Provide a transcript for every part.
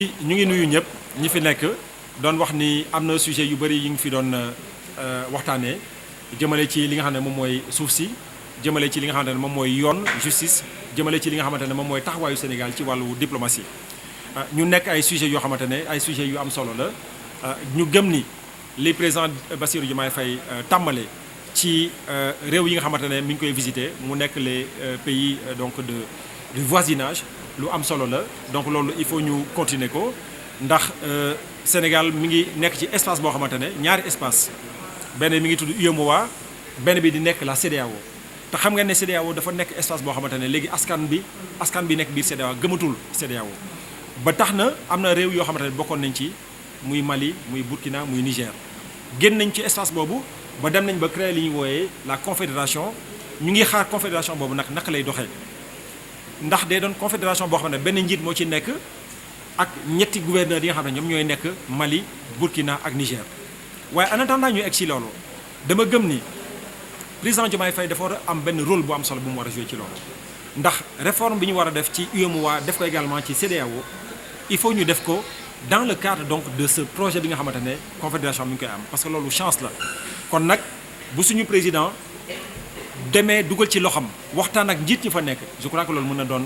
ñu ngi nuyu ñëpp ñi fi nekk doon wax ni am na sujet yu bëri yi ngi fi doon waxtaanee jëmale ci li nga xam ne moom mooy suuf si jëmale ci li nga xamante ne moom mooy yoon justice jëmale ci li nga xamante ne moom mooy taxawaayu Sénégal ci wàllu diplomatie ñu nekk ay sujets yoo xamante ne ay sujets yu am solo la ñu gëm ni li président Bassirou Diomaye Faye tàmbale ci réew yi nga xamante ne mi ngi koy visiter mu nekk les pays donc du voisinage lu am solo la donc loolu il faut ñu continuer ko ndax Sénégal mi ngi nekk ci espace boo xamante ne ñaari espace benn mi ngi tudd UEMOA benn bi di nekk la CEDEAO te xam ngeen ne CEDEAO dafa nekk espace boo xamante ne léegi askan bi nekk biir CEDEAO gëmatul CEDEAO ba tax na am na réew yoo xamante ne bokkoon nañ ci muy Mali muy Burkina muy Niger génn nañ ci espace boobu ba dem nañ ba créer li ñuy wooyee la confédération ñu ngi xaar confédération boobu nag naka lay doxee ndax day doon confédération boo xam ne benn njiit moo ci nekk ak ñetti gouverneurs yi nga xam ne ñoom ñooy nekk Mali Burkina ak Niger waaye en attendant ñu egg ci loolu dama gëm ni président Diomaye Faye dafa war a am benn rôle bu am solo bu mu war a jouer ci loolu ndax réforme bi ñu war a def ci UEMOA def ko également ci CEDEAO il faut ñu def ko dans le cadre donc de ce projet bi nga xamante ne confédération mi ngi koy am parce que loolu chance la kon nag bu suñu président demee dugal ci loxam waxtaan ak njiit ñi fa nekk je crois que loolu mën na doon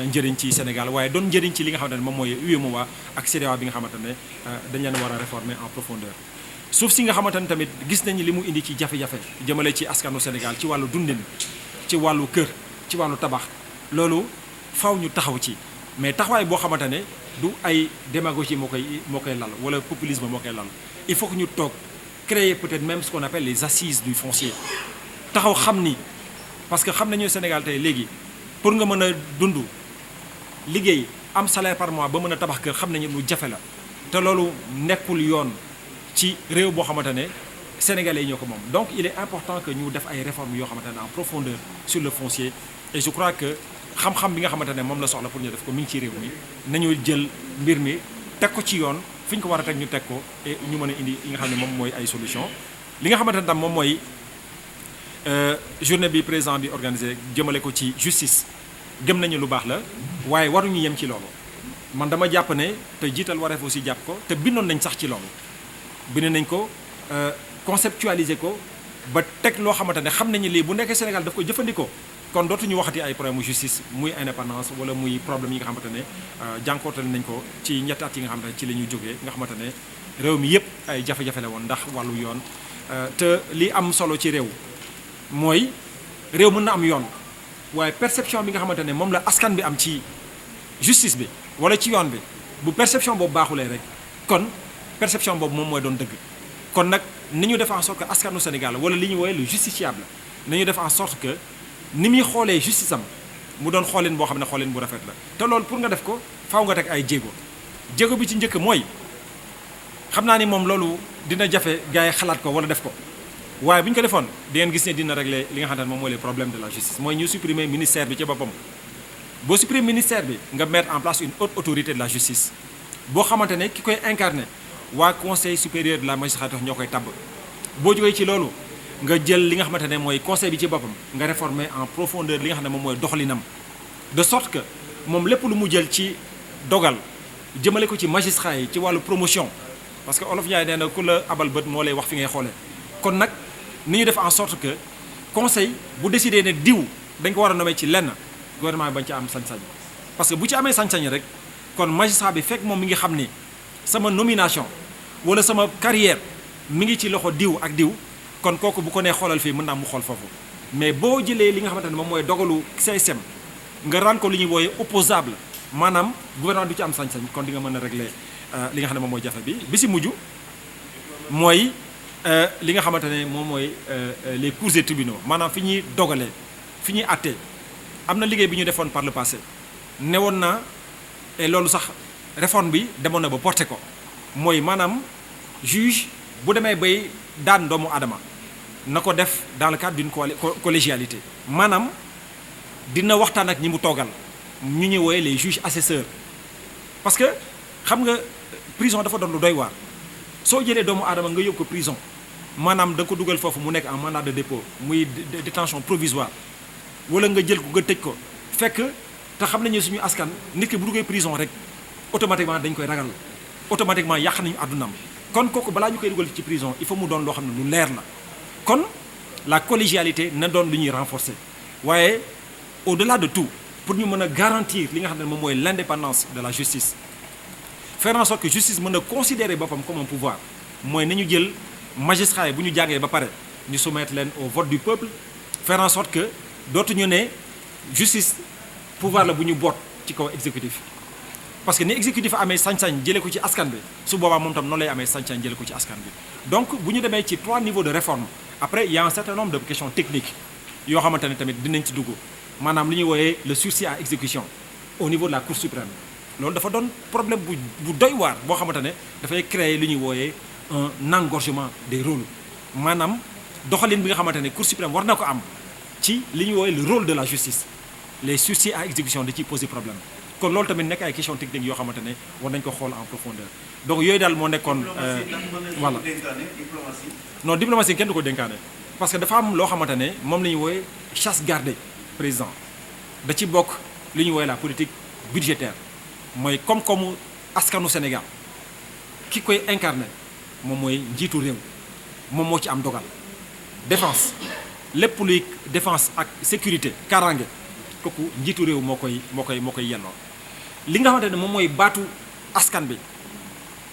njëriñ ci Sénégal waaye doon njëriñ ci li nga xamante ne moom mooy UEMOA ak CEDEAO bi nga xamante ne dañ leen war a réformer en profondeur suuf si nga xamante ne tamit gis nañu li mu indi ci jafe-jafe jëmale ci askanu Sénégal ci wàllu dundin ci wàllu kër ci wàllu tabax loolu faw ñu taxaw ci mais taxawaay boo xamante ne du ay démagogie moo koy lal wala populisme moo koy lal il faut que ñu toog créer peut-être même ce qu'on appelle les assises du foncier taxaw xam ni parce que xam nañu Sénégal tey léegi pour nga mën a dund liggéey am salaire par mois ba mën a tabax kër xam nañu lu jafe la te loolu nekkul yoon ci réew boo xamante ne sénégalais yi ñoo ko moom donc il est important que ñu def ay réformes yoo xamante ne en profondeur sur le foncier et je crois que xam-xam bi nga xamante ne moom la soxla pour ñu def ko mi ngi ci réew mi nañu jël mbir mi teg ko ci yoon fi ñu ko war a teg ñu teg ko et ñu mën a indi yi nga xam ne moom mooy ay solution li nga xamante ne tam moom mooy journée bi président bi organisé jëmale ko ci justice gëm nañu lu baax la waaye waruñu yem ci loolu man dama jàpp ne te jiital wareef aussi jàpp ko te bindoon nañ sax ci loolu bind nañ ko conceptualiser ko ba teg loo xamante ne xam nañu lii bu nekkee Sénégal daf ko jëfandikoo kon dootuñu waxati ay problème mu justice muy indépendance wala muy problème yi nga xamante ne jànkoontal nañ ko ci ñetti at yi nga xamante ne ci la ñuy jógee nga xamante ne réew mi yëpp ay jafe-jafe la woon ndax wàllu yoon te li am solo ci réew mooy réew mën na am yoon waaye perception bi nga xamante ne moom la askan bi am ci justice bi wala ci yoon bi bu perception boobu baaxulee rek kon perception boobu moom mooy doon dëgg kon nag ni ñu def en sorte que askanu Sénégal wala li ñu woowee le justiciable na ñu def en sorte que ni muy xoolee justice am mu doon xooleen boo xam ne xooleen bu rafet la te loolu pour nga def ko faaw nga teg ay jéego bi ci njëkk mooy xam naa ni moom loolu dina jafe gars yi xalaat ko wala def ko waaye bu ñu ko defoon di ngeen gis ne dina régler li nga xamante ne moom mooy les problèmes de la justice mooy ñu supprimer ministère bi ci boppam boo supprimer ministère bi nga mettre en place une haute autorité de la justice boo xamante ne ki koy incarner waa conseil supérieur de la magistrature ñoo koy tabb boo jógee ci loolu nga jël li nga xamante ne mooy conseil bi ci boppam nga réformer en profondeur li nga xam ne moom mooy doxalinam de sorte que moom lépp lu mu jël ci dogal jëmale ko ci magistrat yi ci wàllu promotion parce que olof Ndiaye nee na ku la abal bët moo lay wax fi ngay xoolee kon nag ni ñu def en sorte que conseil bu décidé ne diw dañ ko war a nommer ci lenn gouvernement bi bañ ci am sañ-sañ parce que bu ci amee sañ-sañ rek kon magistrat bi fekk moom mi ngi xam ni sama nomination wala sama carrière mi ngi ci loxo diw ak diw kon kooku bu ko nee xoolal fii mën naa mu xool foofu mais boo jëlee li nga xamante ne moom mooy dogalu CSM nga ran ko li ñuy wooyee opposable maanaam gouvernement du ci am sañ-sañ kon di nga mën a régler li nga xam ne moom mooy jafe bi si mujj mooy li nga xamante ne moom mooy les cours et tribunaux maanaam fi ñuy dogalee fi ñuy àttee am na liggéey bi ñu defoon par le passé newoon na et loolu sax réforme bi demoon na ba porté ko mooy maanaam juge bu demee bay daan doomu aadama na ko def dans le cadre d'une collégialité maanaam dina waxtaan ak ñi mu toogal ñu ñuy wooye les juges assesseurs parce que xam nga prison dafa doon lu doy waar soo jëlee doomu aadama nga yóbbu ko prison maanaam da nga ko dugal foofu mu nekk en mandat de dépôt muy détention provisoire wala nga jël ko nga tëj ko fekk te xam nañu suñu askan nit ki bu duggee prison rek automatiquement dañ koy ragal automatiquement yàq nañu àddunaam kon kooku balaa ñu koy dugal ci prison il faut mu doon loo xam ne lu leer la kon la collégialité na doon lu ñuy renforcer waaye au-delà de tout pour ñu mën a garantir li nga xam ne moom mooy l'indépendance de la justice faire en sorte que justice mën a considérer boppam comme un pouvoir mooy nañu jël magistrat yi bu ñu jàngee ba pare ñu soumettre leen au vote du peuple faire en sorte que dootuñu ne justice pouvoir la bu ñu boot ci kaw exécutif parce que ni exécutif amee sañ-sañ jëlee ko ci askan bi su boobaa moom tam noonu lay amee sañ-sañ jëlee ko ci askan bi donc bu ñu demee ci 3 niveaux de réforme après il y a un certain nombre de questions techniques yoo xamante ne tamit dinañ ci dugg maanaam li ñuy wooyee le sursis à exécution au niveau de la Cour suprême loolu dafa doon problème bu doy waar boo xamante ne dafay créer li ñuy wooyee un engorgement des rôles maanaam doxalin bi nga xamante ne Cour suprême war na ko am ci li ñuy wooyee le rôle de la justice les sursis à exécution da ciy poser problème kon loolu tamit nekk ay questions techniques yoo xamante ne war nañ ko xool en profondeur donc yooyu daal moo nekkoon voilà non diplomatie kenn du ko dénkaane parce que dafa am loo xamante ne moom la ñuy wooyee chasse gardée président da ci bokk li ñuy wooyee la politique budgétaire mooy koom-koomu askanu Sénégal ki koy incarné moom mooy njiitu réew moom moo ci am dogal défense lépp luy défense ak sécurité kaaraange kooku njiitu réew moo koy yelloo li nga xamante ne moom mooy baatu askan bi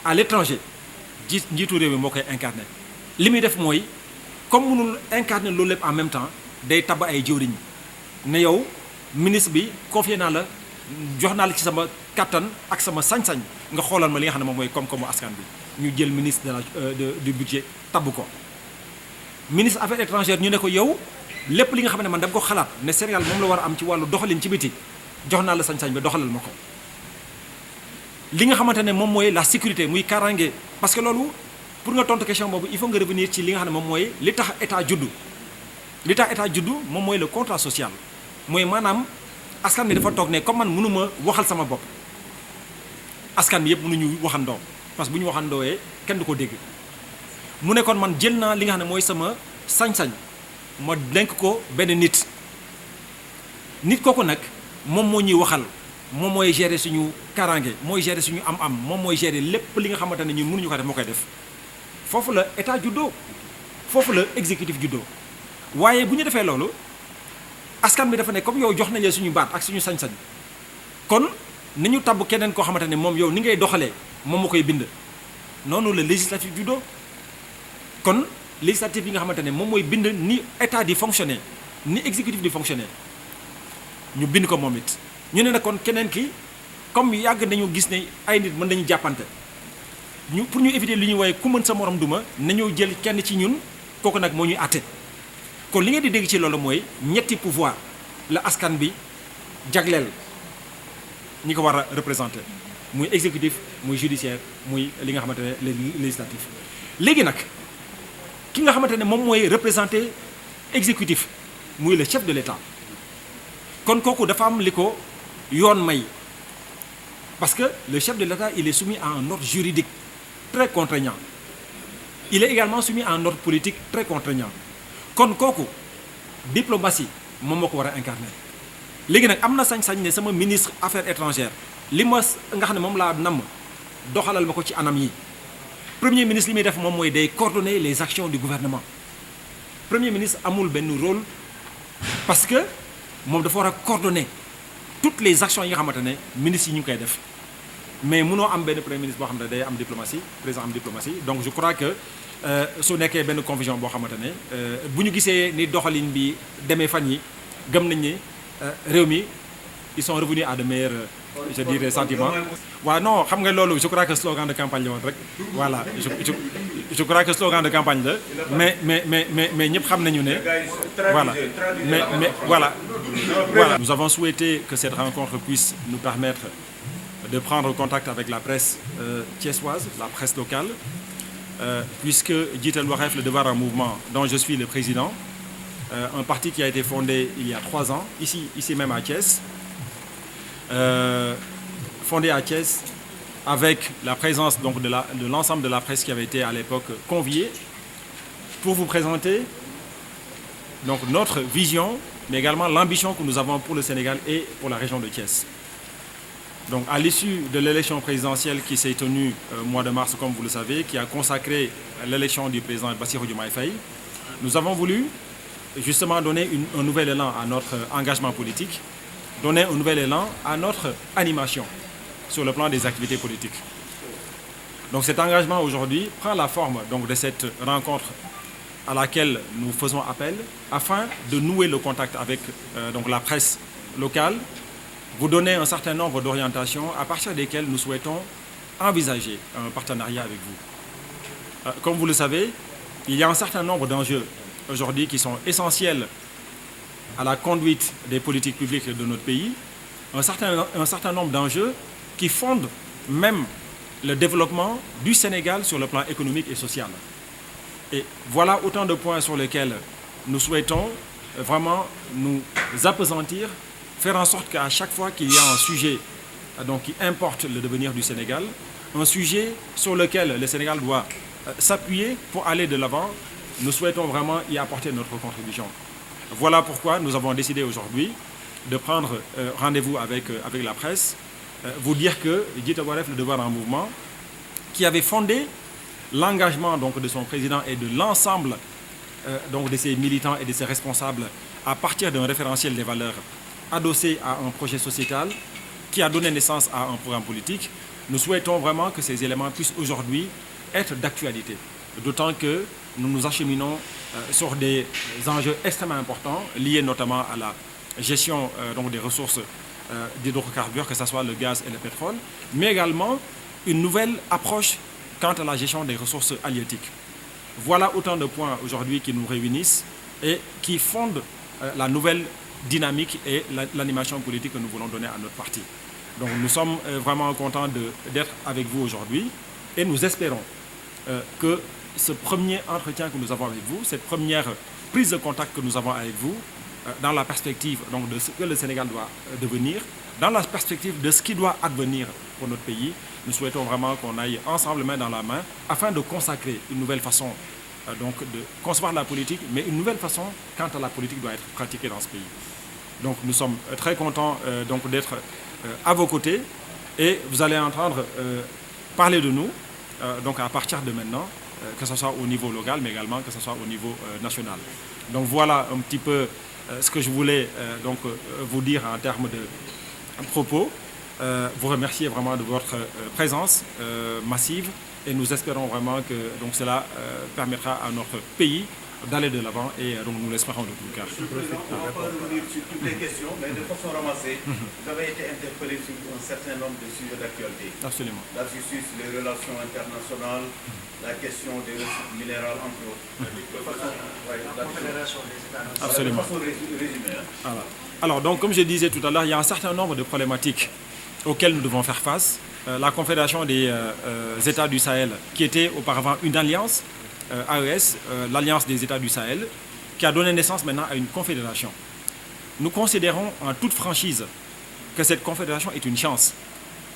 à l'étranger njiitu réew mi moo koy incarné li muy def mooy comme mënul incarner loolu lépp en même temps day tabb ay jëwriñ ne yow ministre bi confié naa la jox naa la ci sama kattan ak sama sañ-sañ nga xoolal ma li nga xam ne moom mooy koom-koomu askan bi ñu jël ministre du budget tabb ko ministre affaires étrangères ñu ne ko yow lépp li nga xam ne man dama ko xalaat ne Sénégal moom la war a am ci wàllu doxalin ci biti jox naa la sañ-sañ bi doxalal ma ko li nga xamante ne moom mooy la sécurité muy kaaraange parce que loolu pour nga tontu question boobu il faut nga revenir ci li nga xam ne moom mooy li tax état juddu moom mooy le contrat social mooy maanaam askan bi dafa toog ne comme man mënuma waxal sama bopp askan bi yëpp mënuñu waxandoo parce que bu ñu waxandoowee kenn du ko dégg mu ne kon man jël naa li nga xam ne mooy sama sañ-sañ ma denk ko benn nit kooku nag moom moo ñuy waxal moom mooy gérer suñu kaaraange mooy gérer suñu am-am moom mooy gérer lépp li nga xamante ne ñun mënuñu ko def moo koy def foofu la état juddoo foofu la exécutif juddoo waaye bu ñu defee loolu askan bi dafa ne comme yow jox nañ la suñu baat ak suñu sañ-sañ kon nañu tabb keneen koo xamante ne moom yow ni ngay doxalee moom moo koy bind noonu la législatif juddoo kon législatif yi nga xamante ne moom mooy bind ni état di fonctionner ni exécutif di fonctionner ñu bind ko moom it ñu ne nag kon keneen ki comme yàgg nañu gis ne ay nit mën nañu jàppante ñu pour ñu éviter li ñuy wooye ku mën sa morom duma nañoo jël kenn ci ñun kooku nag moo ñuy àtte kon li ngeen di dégg ci loolu mooy ñetti pouvoir la askan bi jagleel ñi ko war a représenter muy exécutif muy judiciaire muy li nga xamante ne législatif léegi nag ki nga xamante ne moom mooy représenter exécutif muy le chef de l'État kon kooku dafa am li ko yoon may parce que le chef de l'État il est soumis à un ordre juridique très contraignant il est également soumis à un ordre politique très contraignant kon kooku diplomatie moom moo ko war a incarner léegi nag am na sañ-sañ ne sama ministre affaires étrangères li ma nga xam ne moom laa namm doxalal ma ko ci anam yi premier ministre li muy def moom mooy day coordonner les actions du gouvernement premier ministre amul benn rôle parce que moom dafa war a coordonner toutes les actions yi nga xamante ne ministres yi ñu ngi koy def mais mënoo am benn premier ministre boo xam ne day am diplomatie président am diplomatie donc je crois que su nekkee benn confusion boo xamante ne bu ñu gisee ni doxalin bi demee fan yi gëm nañ ni réew mi ils sont revenus à de meilleurs je dirais sentiments waaw non xam nga loolu je crois que slogan de campagne la woon rek voilà je crois que slogan de campagne la mais ñëpp xam nañu ne voilà mais voilà nous avons souhaité que cette rencontre puisse nous permettre de prendre contact avec la presse thiessoise, la presse locale, puisque Jiitel Wareef, le Devoir en Mouvement, dont je suis le président, un parti qui a été fondé il y a 3 ans, ici même à Thiès, fondé à Thiès avec la présence donc de l'ensemble de la presse qui avait été à l'époque conviée pour vous présenter donc notre vision, mais également l'ambition que nous avons pour le Sénégal et pour la région de Thiès. Donc, à l'issue de l'élection présidentielle qui s'est tenue au mois de mars, comme vous le savez, qui a consacré l'élection du président Bassirou Diomaye Faye, nous avons voulu justement donner un nouvel élan à notre engagement politique, donner un nouvel élan à notre animation sur le plan des activités politiques. Donc cet engagement aujourd'hui prend la forme donc, de cette rencontre à laquelle nous faisons appel afin de nouer le contact avec donc la presse locale, vous donner un certain nombre d'orientations à partir desquelles nous souhaitons envisager un partenariat avec vous. Comme vous le savez, il y a un certain nombre d'enjeux aujourd'hui qui sont essentiels à la conduite des politiques publiques de notre pays, un certain nombre d'enjeux qui fondent même le développement du Sénégal sur le plan économique et social. Et voilà autant de points sur lesquels nous souhaitons vraiment nous appesantir, faire en sorte qu'à chaque fois qu'il y a un sujet donc, qui importe le devenir du Sénégal, un sujet sur lequel le Sénégal doit s'appuyer pour aller de l'avant, nous souhaitons vraiment y apporter notre contribution. Voilà pourquoi nous avons décidé aujourd'hui de prendre rendez-vous avec la presse, vous dire que Djité Wareef, le devoir en mouvement, qui avait fondé l'engagement donc, de son président et de l'ensemble donc, de ses militants et de ses responsables à partir d'un référentiel des valeurs adossé à un projet sociétal qui a donné naissance à un programme politique, nous souhaitons vraiment que ces éléments puissent aujourd'hui être d'actualité. D'autant que nous nous acheminons sur des enjeux extrêmement importants, liés notamment à la gestion donc des ressources d'hydrocarbures, que ce soit le gaz et le pétrole, mais également une nouvelle approche quant à la gestion des ressources halieutiques. Voilà autant de points aujourd'hui qui nous réunissent et qui fondent la nouvelle dynamique et l'animation politique que nous voulons donner à notre parti. Donc nous sommes vraiment contents d'être avec vous aujourd'hui et nous espérons que ce premier entretien que nous avons avec vous, cette première prise de contact que nous avons avec vous, dans la perspective donc, de ce que le Sénégal doit devenir, dans la perspective de ce qui doit advenir pour notre pays, nous souhaitons vraiment qu'on aille ensemble main dans la main afin de consacrer une nouvelle façon donc, de concevoir la politique, mais une nouvelle façon quant à la politique doit être pratiquée dans ce pays. Donc nous sommes très contents donc, d'être à vos côtés et vous allez entendre parler de nous donc à partir de maintenant, que ce soit au niveau local, mais également que ce soit au niveau national. Donc voilà un petit peu ce que je voulais donc, vous dire en termes de propos. Vous remercier vraiment de votre présence massive et nous espérons vraiment que donc, cela permettra à notre pays d'aller de l'avant et donc nous l'espérons de tout cas. On peut revenir sur toutes les questions, mais de façon ramassée, vous avez été interpellé sur un certain nombre de sujets d'actualité. Absolument. La justice, les relations internationales, la question des ressources minérales, entre autres. De façon, la Confédération des États. Absolument. De façon résumée. Voilà. Alors donc comme je disais tout à l'heure, il y a un certain nombre de problématiques auxquelles nous devons faire face. La Confédération des États du Sahel, qui était auparavant une alliance, AES, l'Alliance des États du Sahel, qui a donné naissance maintenant à une confédération. Nous considérons en toute franchise que cette confédération est une chance,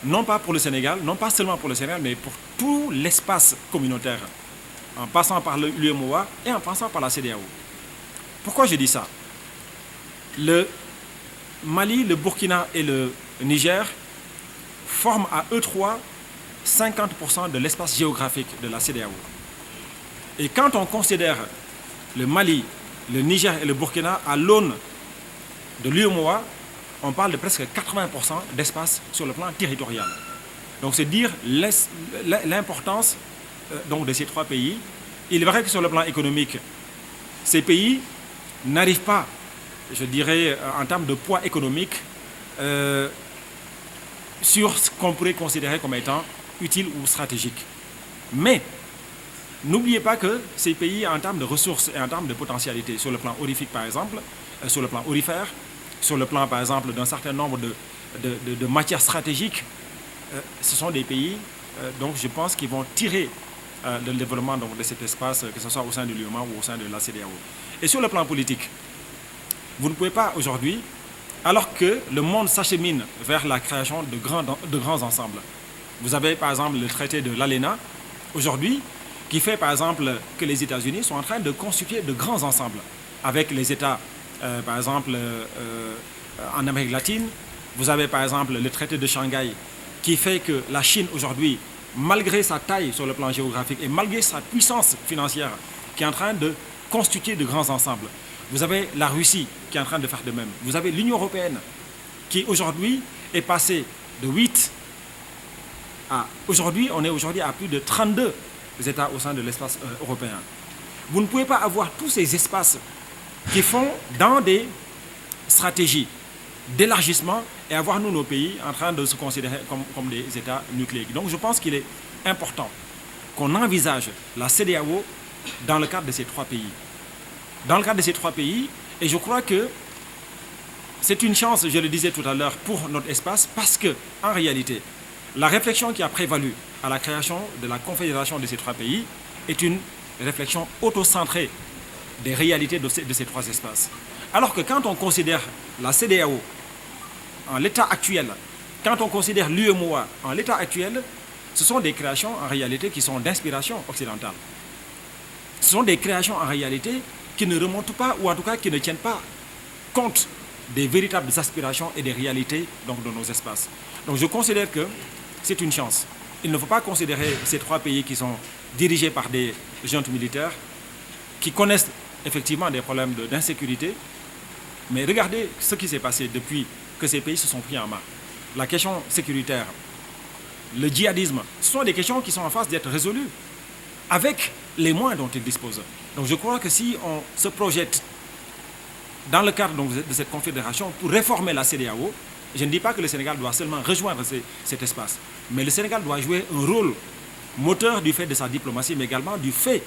non pas pour le Sénégal, non pas seulement pour le Sénégal, mais pour tout l'espace communautaire, en passant par l'UEMOA et en passant par la CEDEAO. Pourquoi je dis ça? Le Mali, le Burkina et le Niger forment à eux trois 50% de l'espace géographique de la CEDEAO. Et quand on considère le Mali, le Niger et le Burkina à l'aune de l'UEMOA, on parle de presque 80% d'espace sur le plan territorial. Donc c'est dire l'importance donc, de ces trois pays. Il est vrai que sur le plan économique, ces pays n'arrivent pas, je dirais, en termes de poids économique, sur ce qu'on pourrait considérer comme étant utile ou stratégique. Mais n'oubliez pas que ces pays, en termes de ressources et en termes de potentialité, sur le plan horrifique par exemple, sur le plan aurifère, sur le plan par exemple d'un certain nombre de matières stratégiques, ce sont des pays, donc je pense, qui vont tirer le développement donc, de cet espace, que ce soit au sein de l'UEMOA ou au sein de la CEDEAO. Et sur le plan politique, vous ne pouvez pas aujourd'hui, alors que le monde s'achemine vers la création de grands ensembles. Vous avez par exemple le traité de l'ALENA, aujourd'hui, qui fait par exemple que les États-Unis sont en train de constituer de grands ensembles avec les États, par exemple, en Amérique latine, Vous avez par exemple le traité de Shanghai qui fait que la Chine aujourd'hui, malgré sa taille sur le plan géographique et malgré sa puissance financière, qui est en train de constituer de grands ensembles. Vous avez la Russie qui est en train de faire de même. Vous avez l'Union européenne qui aujourd'hui est passée de 8 à... Aujourd'hui, on est aujourd'hui à plus de 32 États au sein de l'espace européen. Vous ne pouvez pas avoir tous ces espaces qui font dans des stratégies d'élargissement et avoir nous, nos pays, en train de se considérer comme des États nucléaires. Donc je pense qu'il est important qu'on envisage la CEDEAO dans le cadre de ces 3 pays. Dans le cadre de ces 3 pays, et je crois que c'est une chance, je le disais tout à l'heure, pour notre espace, parce que, en réalité, la réflexion qui a prévalu à la création de la confédération de ces 3 pays est une réflexion autocentrée des réalités de ces 3 espaces. Alors que quand on considère la CEDEAO en l'état actuel, quand on considère l'UEMOA en l'état actuel, ce sont des créations en réalité qui sont d'inspiration occidentale. Ce sont des créations en réalité qui ne remontent pas, ou en tout cas qui ne tiennent pas compte des véritables aspirations et des réalités donc, de nos espaces. Donc je considère que c'est une chance. Il ne faut pas considérer ces 3 pays qui sont dirigés par des juntes militaires, qui connaissent effectivement des problèmes d'insécurité, mais regardez ce qui s'est passé depuis que ces pays se sont pris en main. La question sécuritaire, le djihadisme, ce sont des questions qui sont en phase d'être résolues avec les moyens dont ils disposent. Donc je crois que si on se projette dans le cadre donc, de cette confédération pour réformer la CEDEAO, je ne dis pas que le Sénégal doit seulement rejoindre cet espace, mais le Sénégal doit jouer un rôle moteur du fait de sa diplomatie, mais également du fait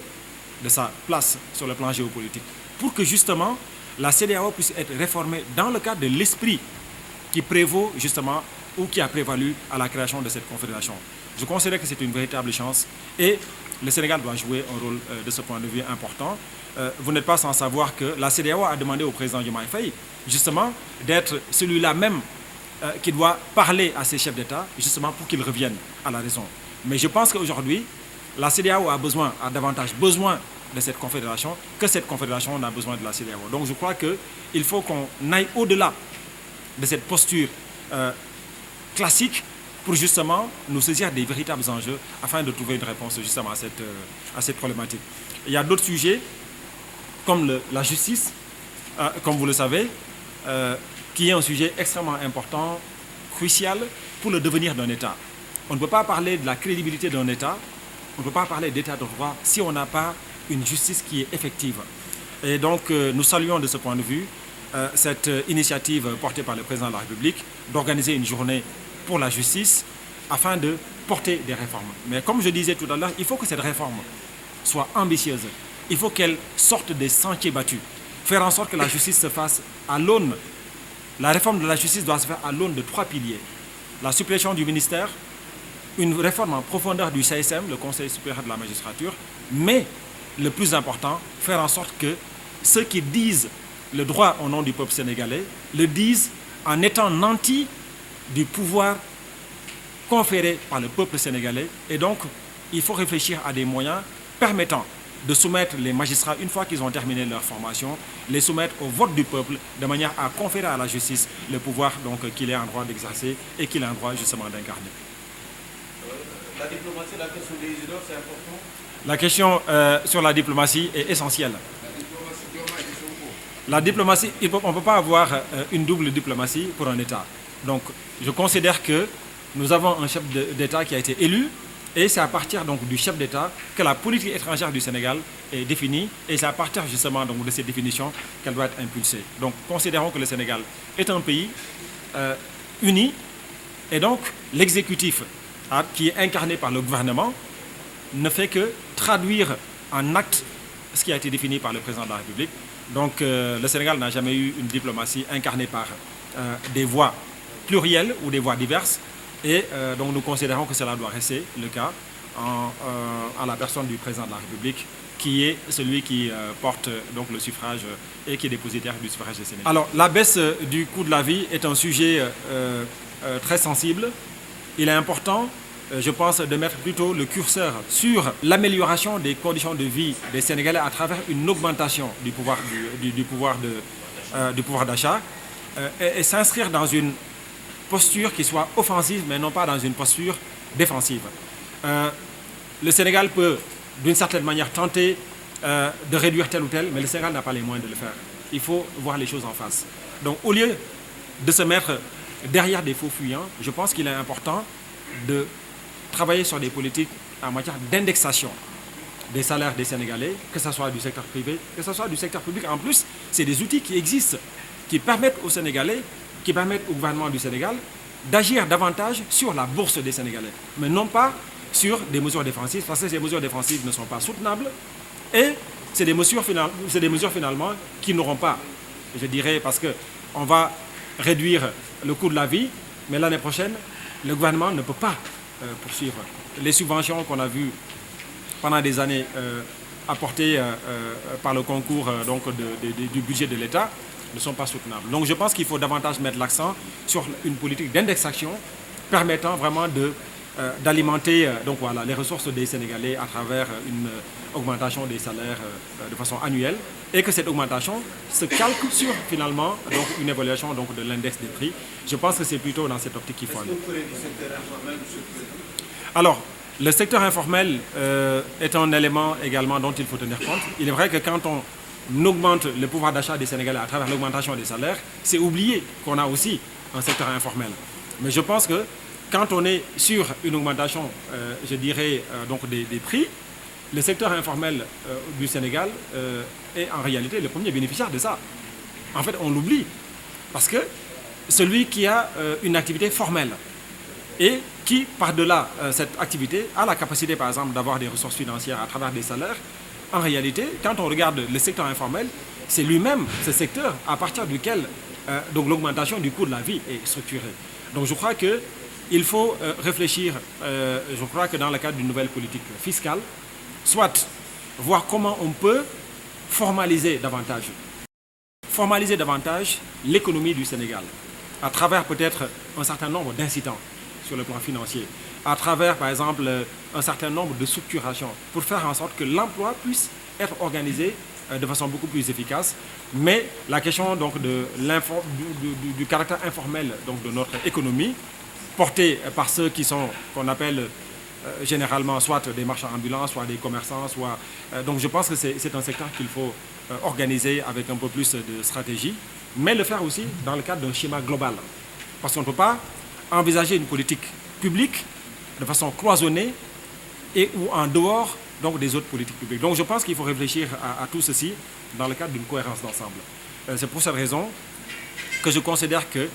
de sa place sur le plan géopolitique, pour que justement la CEDEAO puisse être réformée dans le cadre de l'esprit qui prévaut justement ou qui a prévalu à la création de cette confédération. Je considère que c'est une véritable chance et le Sénégal doit jouer un rôle de ce point de vue important. Vous n'êtes pas sans savoir que la CEDEAO a demandé au président Diomaye Faye justement d'être celui-là même qui doit parler à ses chefs d'État justement pour qu'ils reviennent à la raison. Mais je pense qu'aujourd'hui, la CEDEAO a davantage besoin de cette confédération que cette confédération n'a besoin de la CEDEAO. Donc je crois qu'il faut qu'on aille au-delà de cette posture classique pour justement nous saisir des véritables enjeux afin de trouver une réponse justement à cette problématique. Il y a d'autres sujets comme la justice, comme vous le savez, qui est un sujet extrêmement important, crucial pour le devenir d'un État. On ne peut pas parler de la crédibilité d'un État, on ne peut pas parler d'État de droit si on n'a pas une justice qui est effective. Et donc nous saluons de ce point de vue cette initiative portée par le président de la République d'organiser une journée pour la justice afin de porter des réformes. Mais comme je disais tout à l'heure, il faut que cette réforme soit ambitieuse. Il faut qu'elle sorte des sentiers battus. Faire en sorte que la justice se fasse à l'aune. La réforme de la justice doit se faire à l'aune de 3 piliers. La suppression du ministère, une réforme en profondeur du CSM, le Conseil supérieur de la magistrature, mais le plus important, faire en sorte que ceux qui disent le droit au nom du peuple sénégalais le disent en étant nantis du pouvoir conféré par le peuple sénégalais. Et donc, il faut réfléchir à des moyens permettant de soumettre les magistrats, une fois qu'ils ont terminé leur formation, les soumettre au vote du peuple de manière à conférer à la justice le pouvoir qu'il est en droit d'exercer et qu'il est en droit justement d'incarner. La diplomatie, la question des idoles, c'est important. La question sur la diplomatie est essentielle. La diplomatie, on ne peut pas avoir une double diplomatie pour un État. Donc, je considère que nous avons un chef d'État qui a été élu et c'est à partir donc, du chef d'État que la politique étrangère du Sénégal est définie et c'est à partir justement donc, de cette définition qu'elle doit être impulsée. Donc, considérons que le Sénégal est un pays uni et donc l'exécutif qui est incarné par le gouvernement ne fait que traduire en acte ce qui a été défini par le président de la République. Donc le Sénégal n'a jamais eu une diplomatie incarnée par des voix plurielles ou des voix diverses. Et donc nous considérons que cela doit rester le cas à la personne du président de la République, qui est celui qui porte donc le suffrage et qui est dépositaire du suffrage des Sénégalais. Alors la baisse du coût de la vie est un sujet très sensible. Il est important, je pense, de mettre plutôt le curseur sur l'amélioration des conditions de vie des Sénégalais à travers une augmentation du pouvoir d'achat et s'inscrire dans une posture qui soit offensive, mais non pas dans une posture défensive. Le Sénégal peut, d'une certaine manière, tenter de réduire tel ou tel, mais le Sénégal n'a pas les moyens de le faire. Il faut voir les choses en face. Donc, au lieu de se mettre derrière des faux fuyants, je pense qu'il est important de travailler sur des politiques en matière d'indexation des salaires des Sénégalais, que ce soit du secteur privé, que ce soit du secteur public. En plus, c'est des outils qui existent, qui permettent aux Sénégalais, qui permettent au gouvernement du Sénégal d'agir davantage sur la bourse des Sénégalais, mais non pas sur des mesures défensives, parce que ces mesures défensives ne sont pas soutenables et c'est des mesures finalement qui n'auront pas, je dirais, parce qu'on va réduire le coût de la vie, mais l'année prochaine, le gouvernement ne peut pas poursuivre. Les subventions qu'on a vues pendant des années apportées par le concours du budget de l'État ne sont pas soutenables. Donc je pense qu'il faut davantage mettre l'accent sur une politique d'indexation permettant vraiment d'alimenter les ressources des Sénégalais à travers une augmentation des salaires de façon annuelle et que cette augmentation se calque sur finalement une évaluation de l'index des prix. Je pense que c'est plutôt dans cette optique qu'il faut aller. Alors, le secteur informel est un élément également dont il faut tenir compte. Il est vrai que quand on augmente le pouvoir d'achat des Sénégalais à travers l'augmentation des salaires, c'est oublier qu'on a aussi un secteur informel. Mais je pense que quand on est sur une augmentation, des prix, le secteur informel du Sénégal est en réalité le premier bénéficiaire de ça. En fait, on l'oublie parce que celui qui a une activité formelle et qui, par-delà cette activité, a la capacité, par exemple, d'avoir des ressources financières à travers des salaires, en réalité, quand on regarde le secteur informel, c'est lui-même, ce secteur, à partir duquel l'augmentation du coût de la vie est structurée. Donc je crois qu'il faut réfléchir, je crois que dans le cadre d'une nouvelle politique fiscale, soit voir comment on peut formaliser davantage l'économie du Sénégal, à travers peut-être un certain nombre d'incitants sur le plan financier, à travers par exemple un certain nombre de structurations pour faire en sorte que l'emploi puisse être organisé de façon beaucoup plus efficace. Mais la question du caractère informel de notre économie, portée par ceux qui sont, qu'on appelle généralement soit des marchands ambulants, soit des commerçants, donc je pense que c'est un secteur qu'il faut organiser avec un peu plus de stratégie, mais le faire aussi dans le cadre d'un schéma global. Parce qu'on ne peut pas envisager une politique publique de façon cloisonnée et ou en dehors des autres politiques publiques. Donc je pense qu'il faut réfléchir à tout ceci dans le cadre d'une cohérence d'ensemble. C'est pour cette raison que je considère que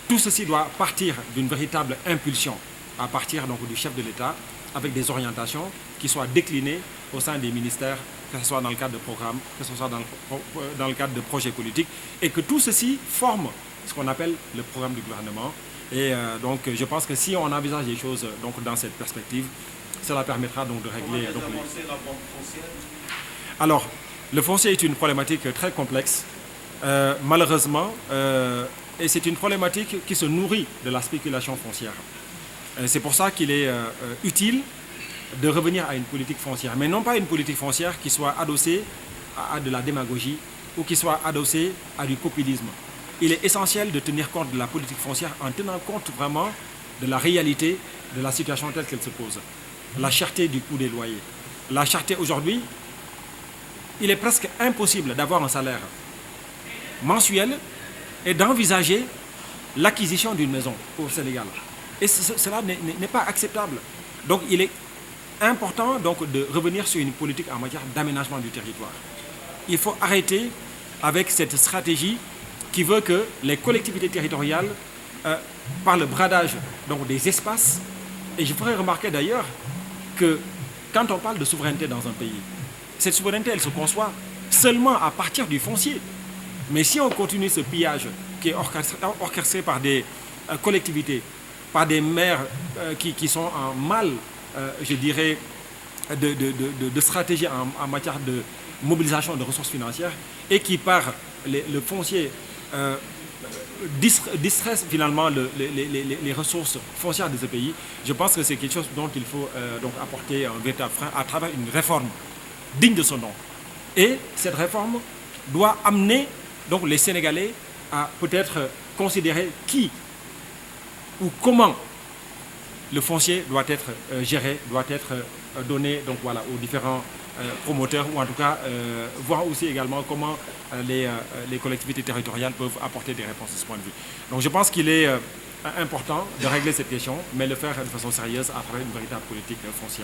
tout ceci doit partir d'une véritable impulsion à partir du chef de l'État avec des orientations qui soient déclinées au sein des ministères, que ce soit dans le cadre de programmes, que ce soit dans le cadre de projets politiques, et que tout ceci forme ce qu'on appelle le programme du gouvernement. Et je pense que si on envisage les choses dans cette perspective, cela permettra de régler... Alors, le foncier est une problématique très complexe, malheureusement, et c'est une problématique qui se nourrit de la spéculation foncière. C'est pour ça qu'il est utile de revenir à une politique foncière, mais non pas une politique foncière qui soit adossée à de la démagogie ou qui soit adossée à du populisme. Il est essentiel de tenir compte de la politique foncière en tenant compte vraiment de la réalité de la situation telle qu'elle se pose. La cherté du coût des loyers. La cherté aujourd'hui, il est presque impossible d'avoir un salaire mensuel et d'envisager l'acquisition d'une maison au Sénégal. Et cela n'est pas acceptable. Donc il est important de revenir sur une politique en matière d'aménagement du territoire. Il faut arrêter avec cette stratégie qui veut que les collectivités territoriales, par le bradage des espaces, et je ferai remarquer d'ailleurs que quand on parle de souveraineté dans un pays, cette souveraineté, elle se conçoit seulement à partir du foncier. Mais si on continue ce pillage qui est orchestré par des collectivités, par des maires qui sont en mal, de stratégie en matière de mobilisation de ressources financières et qui, par le foncier, distresse finalement les ressources foncières de ce pays, je pense que c'est quelque chose dont il faut apporter un véritable frein à travers une réforme digne de son nom. Et cette réforme doit amener les Sénégalais à peut-être considérer qui ou comment le foncier doit être géré, doit être donné donc, voilà, aux différents promoteurs, ou en tout cas voir aussi également comment les collectivités territoriales peuvent apporter des réponses de ce point de vue. Donc je pense qu'il est important de régler cette question, mais le faire de façon sérieuse à travers une véritable politique foncière.